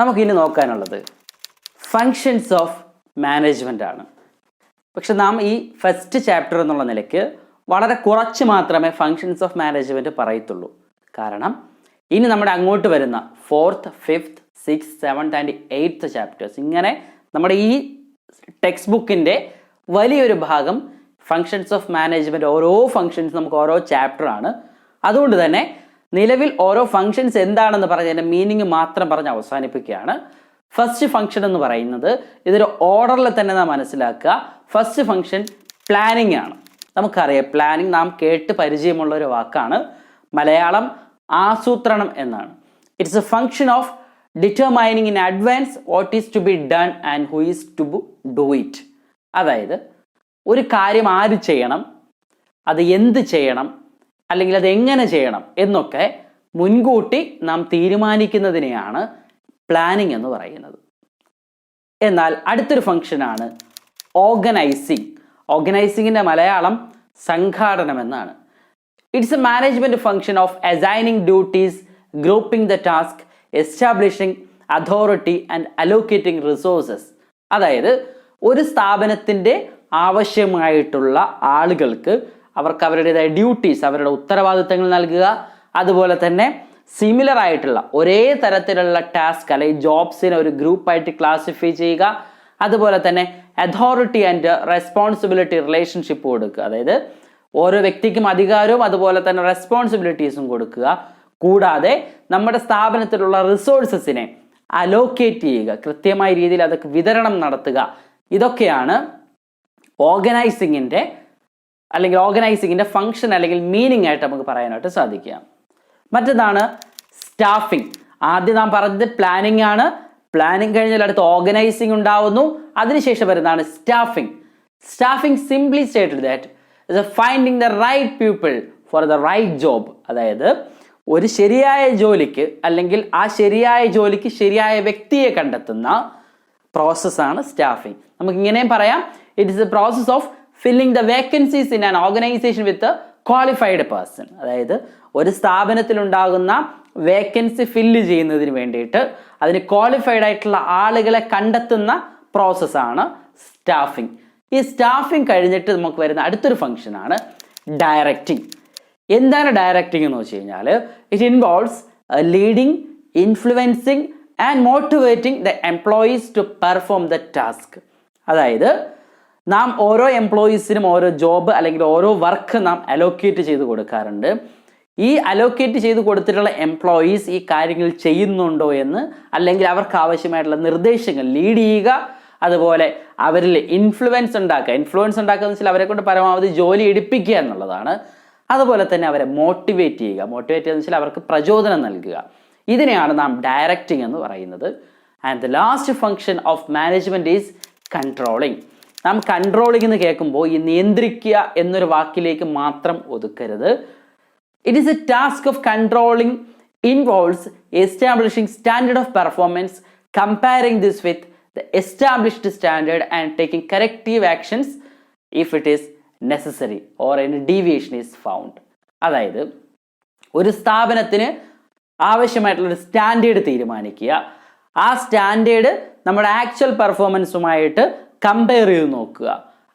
നമുക്കിനി നോക്കാനുള്ളത് functions of management ആണ്. പക്ഷെ നാം ഈ ഫസ്റ്റ് ചാപ്റ്റർ എന്നുള്ള നിലയ്ക്ക് വളരെ കുറച്ച് മാത്രമേ ഫങ്ഷൻസ് ഓഫ് മാനേജ്മെൻറ്റ് പറയത്തുള്ളൂ. കാരണം ഇനി നമ്മുടെ അങ്ങോട്ട് വരുന്ന 4th, 5th, 6th, 7th and 8th chapters, ഇങ്ങനെ നമ്മുടെ ഈ ടെക്സ്റ്റ് ബുക്കിൻ്റെ വലിയൊരു ഭാഗം ഫങ്ഷൻസ് ഓഫ് മാനേജ്മെൻറ്റ്, ഓരോ ഫങ്ഷൻസ് നമുക്ക് ഓരോ ചാപ്റ്ററാണ്. അതുകൊണ്ട് തന്നെ നിലവിൽ ഓരോ ഫങ്ഷൻസ് എന്താണെന്ന് പറഞ്ഞ് അതിൻ്റെ മീനിങ് മാത്രം പറഞ്ഞ് അവസാനിപ്പിക്കുകയാണ്. ഫസ്റ്റ് ഫങ്ഷൻ എന്ന് പറയുന്നത് ഇതൊരു ഓർഡറിൽ തന്നെ നാം മനസ്സിലാക്കുക. ഫസ്റ്റ് ഫങ്ഷൻ പ്ലാനിങ് ആണ്. നമുക്കറിയാം, പ്ലാനിങ് നാം കേട്ട് പരിചയമുള്ള ഒരു വാക്കാണ്. മലയാളം ആസൂത്രണം എന്നാണ്. It's a function of determining in advance what is to be done and who is to do it. അതായത് ഒരു കാര്യം ആര് ചെയ്യണം, അത് എന്ത് ചെയ്യണം, അല്ലെങ്കിൽ അത് എങ്ങനെ ചെയ്യണം എന്നൊക്കെ മുൻകൂട്ടി നാം തീരുമാനിക്കുന്നതിനെയാണ് പ്ലാനിങ് എന്ന് പറയുന്നത്. എന്നാൽ അടുത്തൊരു ഫങ്ഷനാണ് ഓർഗനൈസിങ്. ഓർഗനൈസിങ്ങിൻ്റെ മലയാളം സംഘാടനം എന്നാണ്. It's A management function of assigning duties, grouping the task, establishing authority and allocating resources. അതായത് ഒരു സ്ഥാപനത്തിൻ്റെ ആവശ്യമായിട്ടുള്ള ആളുകൾക്ക് അവർക്ക് അവരുടേതായ ഡ്യൂട്ടീസ്, അവരുടെ ഉത്തരവാദിത്തങ്ങൾ നൽകുക. അതുപോലെ തന്നെ സിമിലർ ആയിട്ടുള്ള ഒരേ തരത്തിലുള്ള ടാസ്ക് അല്ലെങ്കിൽ ജോബ്സിനെ ഒരു ഗ്രൂപ്പായിട്ട് ക്ലാസിഫൈ ചെയ്യുക. അതുപോലെ തന്നെ അതോറിറ്റി ആൻഡ് റെസ്പോൺസിബിലിറ്റി റിലേഷൻഷിപ്പ് കൊടുക്കുക. അതായത് ഓരോ വ്യക്തിക്കും അധികാരവും അതുപോലെ തന്നെ റെസ്പോൺസിബിലിറ്റീസും കൊടുക്കുക. കൂടാതെ നമ്മുടെ സ്ഥാപനത്തിലുള്ള റിസോഴ്സസിനെ അലോക്കേറ്റ് ചെയ്യുക, കൃത്യമായ രീതിയിൽ അതൊക്കെ വിതരണം നടത്തുക. ഇതൊക്കെയാണ് ഓർഗനൈസിങ്ങിൻ്റെ ഫങ്ഷൻ അല്ലെങ്കിൽ മീനിങ് ആയിട്ട് നമുക്ക് പറയാനായിട്ട് സാധിക്കുക. മറ്റൊന്നാണ് സ്റ്റാഫിംഗ്. ആദ്യം നാം പറഞ്ഞത് പ്ലാനിങ് ആണ്. പ്ലാനിങ് കഴിഞ്ഞാൽ അടുത്ത് ഓർഗനൈസിങ് ഉണ്ടാവുന്നു. അതിനുശേഷം വരുന്നതാണ് staffing. Staffing simply stated that is finding the right people for the right job. അതായത് ഒരു ശരിയായ ജോലിക്ക് അല്ലെങ്കിൽ ആ ശരിയായ ജോലിക്ക് ശരിയായ വ്യക്തിയെ കണ്ടെത്തുന്ന പ്രോസസ്സാണ് സ്റ്റാഫിംഗ്. നമുക്ക് ഇങ്ങനെയും പറയാം, it is A process of filling the vacancies in an organisation with a qualified person. അതായത് ഒരു സ്ഥാപനത്തിലുണ്ടാകുന്ന വേക്കൻസി ഫില്ല് ചെയ്യുന്നതിന് വേണ്ടിയിട്ട് അതിന് ക്വാളിഫൈഡ് ആയിട്ടുള്ള ആളുകളെ കണ്ടെത്തുന്ന പ്രോസസ്സാണ് സ്റ്റാഫിംഗ്. ഈ സ്റ്റാഫിംഗ് കഴിഞ്ഞിട്ട് നമുക്ക് വരുന്ന അടുത്തൊരു ഫംഗ്ഷനാണ് ഡയറക്റ്റിംഗ്. എന്താണ് ഡയറക്റ്റിംഗ് എന്ന് വെച്ച് കഴിഞ്ഞാൽ it involves leading, influencing and motivating the employees to perform the task. അതായത് നാം ഓരോ എംപ്ലോയീസിനും ഓരോ ജോബ് അല്ലെങ്കിൽ ഓരോ വർക്ക് നാം അലോക്കേറ്റ് ചെയ്ത് കൊടുക്കാറുണ്ട്. ഈ അലോക്കേറ്റ് ചെയ്ത് കൊടുത്തിട്ടുള്ള എംപ്ലോയീസ് ഈ കാര്യങ്ങൾ ചെയ്യുന്നുണ്ടോ എന്ന്, അല്ലെങ്കിൽ അവർക്ക് ആവശ്യമായിട്ടുള്ള നിർദ്ദേശങ്ങൾ ലീഡ് ചെയ്യുക, അതുപോലെ അവരിൽ ഇൻഫ്ലുവൻസ് ഉണ്ടാക്കുക എന്ന് വെച്ചാൽ അവരെ കൊണ്ട് പരമാവധി ജോലി എടുപ്പിക്കുക എന്നുള്ളതാണ്. അതുപോലെ തന്നെ അവരെ മോട്ടിവേറ്റ് ചെയ്യുക എന്ന് വെച്ചാൽ അവർക്ക് പ്രചോദനം നൽകുക. ഇതിനെയാണ് നാം ഡയറക്റ്റിംഗ് എന്ന് പറയുന്നത്. And the last function of management is controlling. നാം കൺട്രോളിംഗ് എന്ന് കേൾക്കുമ്പോൾ ഈ നിയന്ത്രിക്കുക എന്നൊരു വാക്കിലേക്ക് മാത്രം ഒതുക്കരുത്. It is a task of controlling involves establishing standard of performance, comparing this with the established standard and taking corrective actions if it is necessary or any deviation is found. അതായത് ഒരു സ്ഥാപനത്തിന് ആവശ്യമായിട്ടുള്ളൊരു standard തീരുമാനിക്കുക. ആ standard നമ്മുടെ actual പെർഫോമൻസുമായിട്ട് compare ചെയ്ത് നോക്കുക.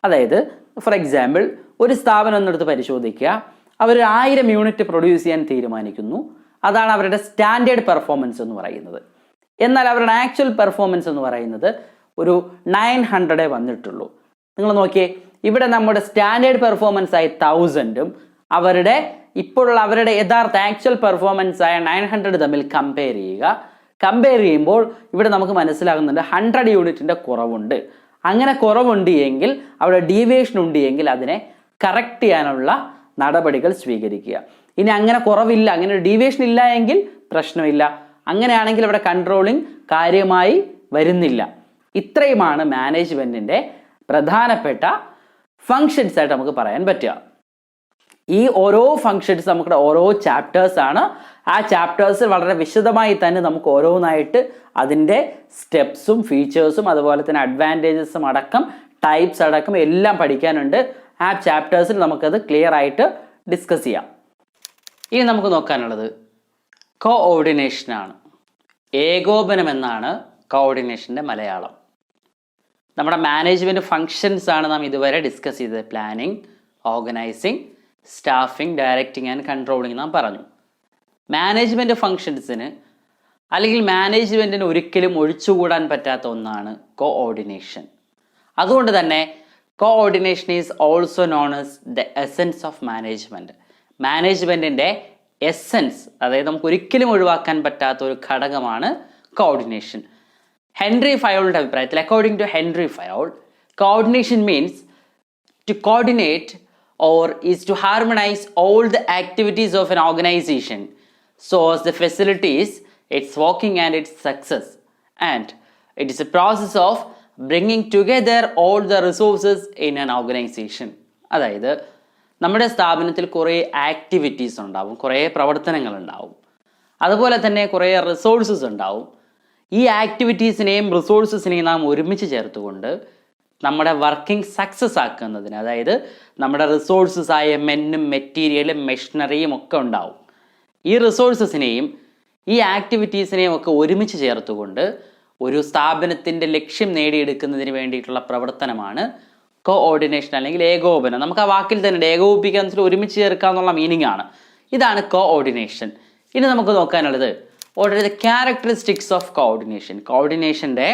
അതായത് for example ഒരു സ്ഥാപനം ഒന്നെടുത്ത് പരിശോധിക്കുക. അവർ 1000 യൂണിറ്റ് പ്രൊഡ്യൂസ് ചെയ്യാൻ തീരുമാനിക്കുന്നു. അതാണ് അവരുടെ സ്റ്റാൻഡേർഡ് പെർഫോമൻസ് എന്ന് പറയുന്നത്. എന്നാൽ അവരുടെ ആക്ച്വൽ പെർഫോമൻസ് എന്ന് പറയുന്നത് ഒരു 900 വന്നിട്ടുള്ളൂ. നിങ്ങൾ നോക്കിയേ, ഇവിടെ നമ്മുടെ സ്റ്റാൻഡേർഡ് പെർഫോമൻസ് ആയി 1000ഉം ഇപ്പോഴുള്ള അവരുടെ യഥാർത്ഥ ആക്ച്വൽ പെർഫോമൻസ് ആയ 900 തമ്മിൽ കമ്പയർ ചെയ്യുക. കമ്പയർ ചെയ്യുമ്പോൾ ഇവിടെ നമുക്ക് മനസ്സിലാകുന്നുണ്ട് 100 യൂണിറ്റിൻ്റെ കുറവുണ്ട്. അങ്ങനെ കുറവുണ്ട് എങ്കിൽ, അവിടെ ഡീവിയേഷൻ ഉണ്ട് എങ്കിൽ അതിനെ കറക്റ്റ് ചെയ്യാനുള്ള നടപടികൾ സ്വീകരിക്കുക. ഇനി അങ്ങനെ കുറവില്ല, അങ്ങനെ ഒരു ഡീവിയേഷൻ ഇല്ല എങ്കിൽ പ്രശ്നമില്ല. അങ്ങനെയാണെങ്കിൽ അവിടെ കൺട്രോളിങ് കാര്യമായി വരുന്നില്ല. ഇത്രയുമാണ് മാനേജ്മെൻറ്റിൻ്റെ പ്രധാനപ്പെട്ട ഫങ്ഷൻസ് ആയിട്ട് നമുക്ക് പറയാൻ പറ്റുക. ഈ ഓരോ ഫങ്ഷൻസ് നമുക്ക് ഓരോ ചാപ്റ്റേഴ്സാണ്. ആ ചാപ്റ്റേഴ്സിൽ വളരെ വിശദമായി തന്നെ നമുക്ക് ഓരോന്നായിട്ട് അതിൻ്റെ സ്റ്റെപ്സും ഫീച്ചേഴ്സും അതുപോലെ തന്നെ അഡ്വാൻറ്റേജസും അടക്കം ടൈപ്സ് അടക്കം എല്ലാം പഠിക്കാനുണ്ട്. ആ ചാപ്റ്റേഴ്സിൽ നമുക്കത് ക്ലിയർ ആയിട്ട് ഡിസ്കസ് ചെയ്യാം. ഇനി നമുക്ക് നോക്കാനുള്ളത് കോഓർഡിനേഷനാണ്. ഏകോപനം എന്നാണ് കോർഡിനേഷൻ്റെ മലയാളം. നമ്മുടെ മാനേജ്മെൻറ്റ് ഫങ്ഷൻസ് ആണ് നാം ഇതുവരെ ഡിസ്കസ് ചെയ്തത്. Planning, organising, staffing, directing and controlling നാം പറഞ്ഞു. മാനേജ്മെൻറ്റ് ഫങ്ഷൻസിന് അല്ലെങ്കിൽ മാനേജ്മെൻറ്റിന് ഒരിക്കലും ഒഴിച്ചുകൂടാൻ പറ്റാത്ത ഒന്നാണ് കോഓർഡിനേഷൻ. അതുകൊണ്ട് തന്നെ coordination is also known as the essence of management. മാനേജ്മെൻറ്റിൻ്റെ എസെൻസ്, അതായത് നമുക്ക് ഒരിക്കലും ഒഴിവാക്കാൻ പറ്റാത്ത ഒരു ഘടകമാണ് കോഓർഡിനേഷൻ. ഹെൻറി ഫയോളിൻ്റെ അഭിപ്രായത്തിൽ, according to Henri Fayol, coordination means to coordinate or is to harmonize all the activities of an organization so as the facilities its working and its success, and it is a process of bringing together all the resources in an organization. അതായത് നമ്മുടെ സ്ഥാപനത്തിൽ കുറേ activities ഉണ്ടാവും, കുറേ പ്രവർത്തനങ്ങൾ ഉണ്ടാവും, അതുപോലെ തന്നെ കുറേ റിസോഴ്സസ് ഉണ്ടാവും. ഈ ആക്ടിവിറ്റീസിനെയും റിസോഴ്സസിനെയും നാം ഒരുമിച്ച് ചേർത്തുകൊണ്ട് നമ്മുടെ വർക്കിംഗ് സക്സസ് ആക്കുന്നതിന്, അതായത് നമ്മുടെ റിസോഴ്സസ് ആയ മെന്നും മെറ്റീരിയലും മെഷീനറിയും ഒക്കെ ഉണ്ടാവും. ഈ റിസോഴ്സസിനെയും ഈ ആക്ടിവിറ്റീസിനെയും ഒക്കെ ഒരുമിച്ച് ചേർത്തുകൊണ്ട് ഒരു സ്ഥാപനത്തിൻ്റെ ലക്ഷ്യം നേടിയെടുക്കുന്നതിന് വേണ്ടിയിട്ടുള്ള പ്രവർത്തനമാണ് കോഓർഡിനേഷൻ അല്ലെങ്കിൽ ഏകോപനം. നമുക്ക് ആ വാക്കിൽ തന്നെ ഏകോപിപ്പിക്കുക എന്ന് വെച്ചാൽ ഒരുമിച്ച് ചേർക്കുക എന്നുള്ള മീനിങ് ആണ്. ഇതാണ് കോഓർഡിനേഷൻ. ഇനി നമുക്ക് നോക്കാനുള്ളത് what are the characteristics of coordination. കോഓർഡിനേഷൻ്റെ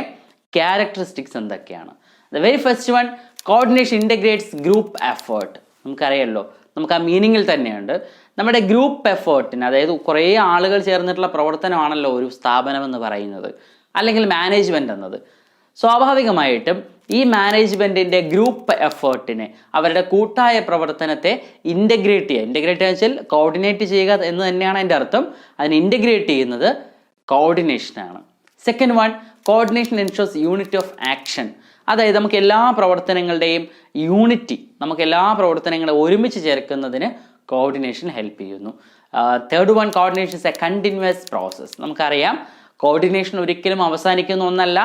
ക്യാരക്ടറിസ്റ്റിക്സ് എന്തൊക്കെയാണ്? The very first one, coordination integrates group effort. നമുക്കറിയാമല്ലോ, നമുക്ക് ആ മീനിങ്ങിൽ തന്നെയുണ്ട്. നമ്മുടെ ഗ്രൂപ്പ് എഫേർട്ടിന്, അതായത് കുറേ ആളുകൾ ചേർന്നിട്ടുള്ള പ്രവർത്തനമാണല്ലോ ഒരു സ്ഥാപനം എന്ന് പറയുന്നത്, അല്ലെങ്കിൽ മാനേജ്മെൻറ്റ് എന്നത്. സ്വാഭാവികമായിട്ടും ഈ മാനേജ്മെൻറ്റിൻ്റെ ഗ്രൂപ്പ് എഫേർട്ടിനെ, അവരുടെ കൂട്ടായ പ്രവർത്തനത്തെ ഇൻ്റഗ്രേറ്റ് ചെയ്യുക. ഇൻ്റഗ്രേറ്റ് വെച്ചാൽ കോർഡിനേറ്റ് ചെയ്യുക എന്ന് തന്നെയാണ് അതിൻ്റെ അർത്ഥം. അതിന് ഇൻ്റഗ്രേറ്റ് ചെയ്യുന്നത് കോർഡിനേഷനാണ്. Second one, coordination ensures unity of action. അതായത് നമുക്ക് എല്ലാ പ്രവർത്തനങ്ങളുടെയും യൂണിറ്റി, നമുക്ക് എല്ലാ പ്രവർത്തനങ്ങളെ ഒരുമിച്ച് ചേർക്കുന്നതിന് കോർഡിനേഷൻ ഹെൽപ്പ് ചെയ്യുന്നു. Third one, coordination is a continuous process. നമുക്കറിയാം, കോർഡിനേഷൻ ഒരിക്കലും അവസാനിക്കുന്ന ഒന്നല്ല.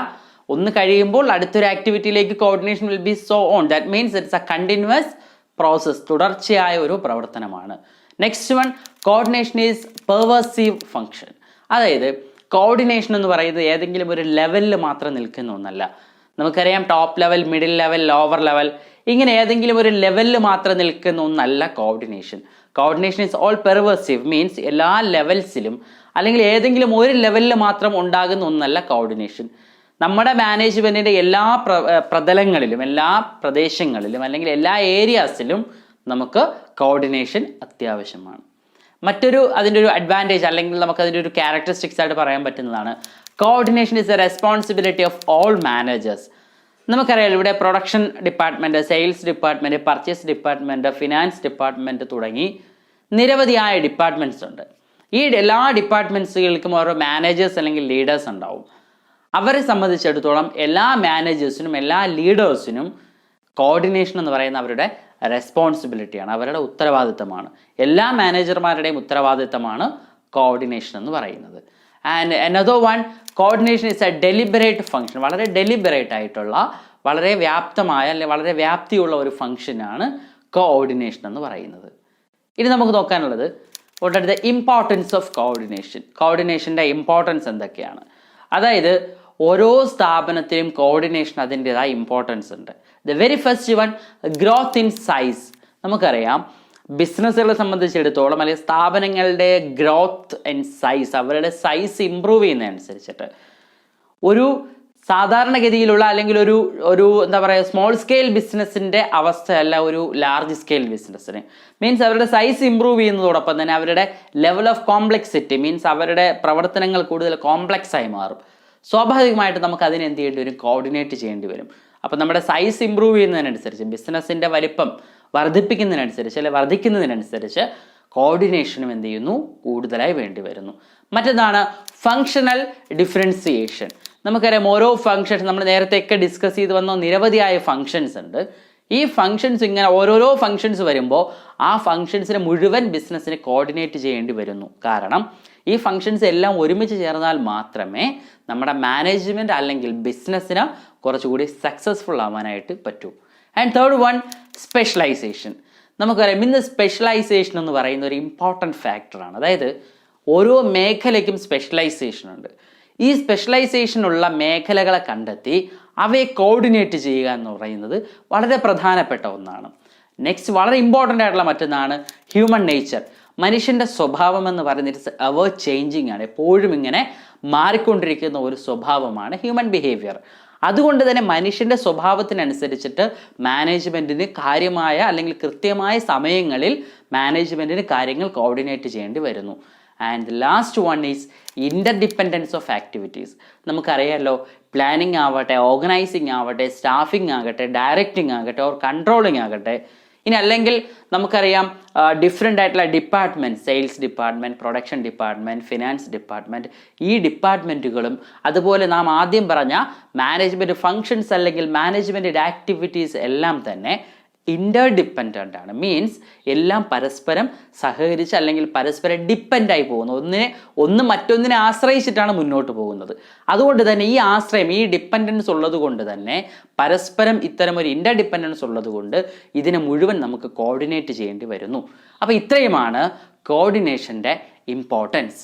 ഒന്ന് കഴിയുമ്പോൾ അടുത്തൊരു ആക്ടിവിറ്റിയിലേക്ക് coordination will be so on. That means it's a continuous process, തുടർച്ചയായ ഒരു പ്രവർത്തനമാണ്. Next one, coordination is pervasive function. അതായത് കോർഡിനേഷൻ എന്ന് പറയുന്നത് ഏതെങ്കിലും ഒരു ലെവലിൽ മാത്രം നിൽക്കുന്ന ഒന്നല്ല. നമുക്കറിയാം, top level, middle level, lower level, ഇങ്ങനെ ഏതെങ്കിലും ഒരു ലെവലിൽ മാത്രം നിൽക്കുന്ന ഒന്നല്ല coordination. Coordination is all pervasive, means എല്ലാ ലെവൽസിലും അല്ലെങ്കിൽ ഏതെങ്കിലും ഒരു ലെവലിൽ മാത്രം ഉണ്ടാകുന്ന ഒന്നല്ല കോർഡിനേഷൻ. നമ്മുടെ മാനേജ്മെൻറ്റിൻ്റെ എല്ലാ പ്രതലങ്ങളിലും, എല്ലാ പ്രദേശങ്ങളിലും അല്ലെങ്കിൽ എല്ലാ ഏരിയാസിലും നമുക്ക് കോർഡിനേഷൻ അത്യാവശ്യമാണ്. അതിൻ്റെ ഒരു അഡ്വാൻറ്റേജ് അല്ലെങ്കിൽ നമുക്ക് അതിൻ്റെ ഒരു ക്യാരക്ടറിസ്റ്റിക്സ് ആയിട്ട് പറയാൻ പറ്റുന്നതാണ്, coordination is A responsibility of all managers. നമുക്കറിയാം, ഇവിടെ production department, sales department, purchase department, finance department തുടങ്ങി നിരവധിയായ ഡിപ്പാർട്ട്മെൻറ്റ്സ് ഉണ്ട്. ഈ എല്ലാ ഡിപ്പാർട്ട്മെൻറ്റ്സുകൾക്കും ഓരോ മാനേജേഴ്സ് അല്ലെങ്കിൽ ലീഡേഴ്സ് ഉണ്ടാവും. അവരെ സംബന്ധിച്ചിടത്തോളം എല്ലാ മാനേജേഴ്സിനും എല്ലാ ലീഡേഴ്സിനും കോർഡിനേഷൻ എന്ന് പറയുന്ന അവരുടെ റെസ്പോൺസിബിലിറ്റിയാണ്, അവരുടെ ഉത്തരവാദിത്തമാണ്. എല്ലാ മാനേജർമാരുടെയും ഉത്തരവാദിത്തമാണ് കോർഡിനേഷൻ എന്ന് പറയുന്നത്. And another one, coordination is A deliberate function. വളരെ ഡെലിബറേറ്റ് ആയിട്ടുള്ള, വളരെ വ്യാപ്തമായ അല്ലെങ്കിൽ വളരെ വ്യാപ്തിയുള്ള ഒരു ഫങ്ഷനാണ് കോർഡിനേഷൻ എന്ന് പറയുന്നത്. ഇനി നമുക്ക് നോക്കാനുള്ളത് what are the importance of coordination. കോർഡിനേഷൻ്റെ ഇമ്പോർട്ടൻസ് എന്തൊക്കെയാണ്? അതായത് ഓരോ സ്ഥാപനത്തിലും കോർഡിനേഷൻ അതിൻ്റെതായ ഇമ്പോർട്ടൻസ് ഉണ്ട്. The very first one, growth in size. നമുക്കറിയാം, ബിസിനസ്സുകളെ സംബന്ധിച്ചിടത്തോളം അല്ലെങ്കിൽ സ്ഥാപനങ്ങളുടെ ഗ്രോത്ത് ആൻഡ് സൈസ്, അവരുടെ സൈസ് ഇമ്പ്രൂവ് ചെയ്യുന്നതനുസരിച്ചിട്ട് ഒരു സാധാരണഗതിയിലുള്ള അല്ലെങ്കിൽ ഒരു എന്താ പറയുക, സ്മോൾ സ്കെയിൽ ബിസിനസ്സിൻ്റെ അവസ്ഥയല്ല ഒരു ലാർജ് സ്കെയിൽ ബിസിനസ്സിന്. മീൻസ് അവരുടെ സൈസ് ഇമ്പ്രൂവ് ചെയ്യുന്നതോടൊപ്പം തന്നെ അവരുടെ ലെവൽ ഓഫ് കോംപ്ലക്സിറ്റി, മീൻസ് അവരുടെ പ്രവർത്തനങ്ങൾ കൂടുതൽ കോംപ്ലക്സ് ആയി മാറും. സ്വാഭാവികമായിട്ട് നമുക്ക് അതിന് എന്ത് ചെയ്യേണ്ടി വരും? കോർഡിനേറ്റ് ചെയ്യേണ്ടി വരും. അപ്പം നമ്മുടെ സൈസ് ഇമ്പ്രൂവ് ചെയ്യുന്നതിനനുസരിച്ച്, ബിസിനസ്സിൻ്റെ വലിപ്പം വർദ്ധിപ്പിക്കുന്നതിനനുസരിച്ച് അല്ലെങ്കിൽ വർദ്ധിക്കുന്നതിനനുസരിച്ച് കോർഡിനേഷനും എന്ത് ചെയ്യുന്നു? കൂടുതലായി വേണ്ടി വരുന്നു. മറ്റൊന്നാണ് ഫങ്ഷണൽ ഡിഫറൻസിയേഷൻ. നമുക്കറിയാം, ഓരോ ഫങ്ഷൻസ് നമ്മൾ നേരത്തെയൊക്കെ ഡിസ്കസ് ചെയ്ത് വന്ന നിരവധിയായ ഫങ്ഷൻസ് ഉണ്ട്. ഈ ഫങ്ഷൻസ് ഇങ്ങനെ ഓരോരോ ഫങ്ഷൻസ് വരുമ്പോൾ ആ ഫങ്ഷൻസിനെ മുഴുവൻ ബിസിനസ്സിനെ കോർഡിനേറ്റ് ചെയ്യേണ്ടി വരുന്നു. കാരണം ഈ ഫങ്ഷൻസ് എല്ലാം ഒരുമിച്ച് ചേർന്നാൽ മാത്രമേ നമ്മുടെ മാനേജ്മെൻറ്റ് അല്ലെങ്കിൽ ബിസിനസ്സിന് കുറച്ചുകൂടി സക്സസ്ഫുൾ ആവാനായിട്ട് പറ്റൂ. And third one, specialisation. നമുക്കറിയാം, ഇന്ന് സ്പെഷ്യലൈസേഷൻ എന്ന് പറയുന്ന ഒരു ഇമ്പോർട്ടൻറ്റ് ഫാക്ടറാണ്. അതായത് ഓരോ മേഖലയ്ക്കും സ്പെഷ്യലൈസേഷൻ ഉണ്ട്. ഈ സ്പെഷ്യലൈസേഷനുള്ള മേഖലകളെ കണ്ടെത്തി അവയെ കോർഡിനേറ്റ് ചെയ്യുക എന്ന് പറയുന്നത് വളരെ പ്രധാനപ്പെട്ട ഒന്നാണ്. നെക്സ്റ്റ് വളരെ ഇമ്പോർട്ടൻ്റ് ആയിട്ടുള്ള മറ്റൊന്നാണ് ഹ്യൂമൻ നേച്ചർ. മനുഷ്യൻ്റെ സ്വഭാവം എന്ന് പറയുന്നത് എവർ ചേഞ്ചിങ് ആണ്. എപ്പോഴും ഇങ്ങനെ മാറിക്കൊണ്ടിരിക്കുന്ന ഒരു സ്വഭാവമാണ് ഹ്യൂമൻ ബിഹേവിയർ. അതുകൊണ്ട് തന്നെ മനുഷ്യൻ്റെ സ്വഭാവത്തിനനുസരിച്ചിട്ട് മാനേജ്മെൻറ്റിന് കാര്യമായ അല്ലെങ്കിൽ കൃത്യമായ സമയങ്ങളിൽ മാനേജ്മെൻറ്റിന് കാര്യങ്ങൾ കോർഡിനേറ്റ് ചെയ്യേണ്ടി വരുന്നു. And last one is interdependence of activities. നമുക്കറിയാമല്ലോ, പ്ലാനിങ് ആവട്ടെ, ഓർഗനൈസിങ് ആവട്ടെ, സ്റ്റാഫിംഗ് ആകട്ടെ, ഡയറക്റ്റിംഗ് ആകട്ടെ, ഓർ കൺട്രോളിങ് ആകട്ടെ, ഇനി അല്ലെങ്കിൽ നമുക്കറിയാം ഡിഫറെൻ്റ് ആയിട്ടുള്ള department, sales department, production department, finance department, ഈ ഡിപ്പാർട്ട്മെൻറ്റുകളും അതുപോലെ നാം ആദ്യം പറഞ്ഞ മാനേജ്മെൻറ്റ് ഫങ്ഷൻസ് അല്ലെങ്കിൽ മാനേജ്മെൻറ്റ് ആക്ടിവിറ്റീസ് എല്ലാം തന്നെ ഇൻ്റർഡിപ്പെൻഡൻ്റ് ആണ്. മീൻസ് എല്ലാം പരസ്പരം സഹകരിച്ച് അല്ലെങ്കിൽ പരസ്പരം ഡിപ്പെൻഡായി പോകുന്നു. ഒന്ന് മറ്റൊന്നിനെ ആശ്രയിച്ചിട്ടാണ് മുന്നോട്ട് പോകുന്നത്. അതുകൊണ്ട് തന്നെ ഈ ആശ്രയം, ഈ ഡിപ്പെൻഡൻസ് ഉള്ളത് കൊണ്ട് തന്നെ പരസ്പരം ഇത്തരം ഒരു ഇൻ്റർഡിപ്പെൻഡൻസ് ഉള്ളത് കൊണ്ട് ഇതിനെ മുഴുവൻ നമുക്ക് കോർഡിനേറ്റ് ചെയ്യേണ്ടി വരുന്നു. അപ്പോൾ ഇത്രയുമാണ് കോർഡിനേഷൻ്റെ ഇമ്പോർട്ടൻസ്.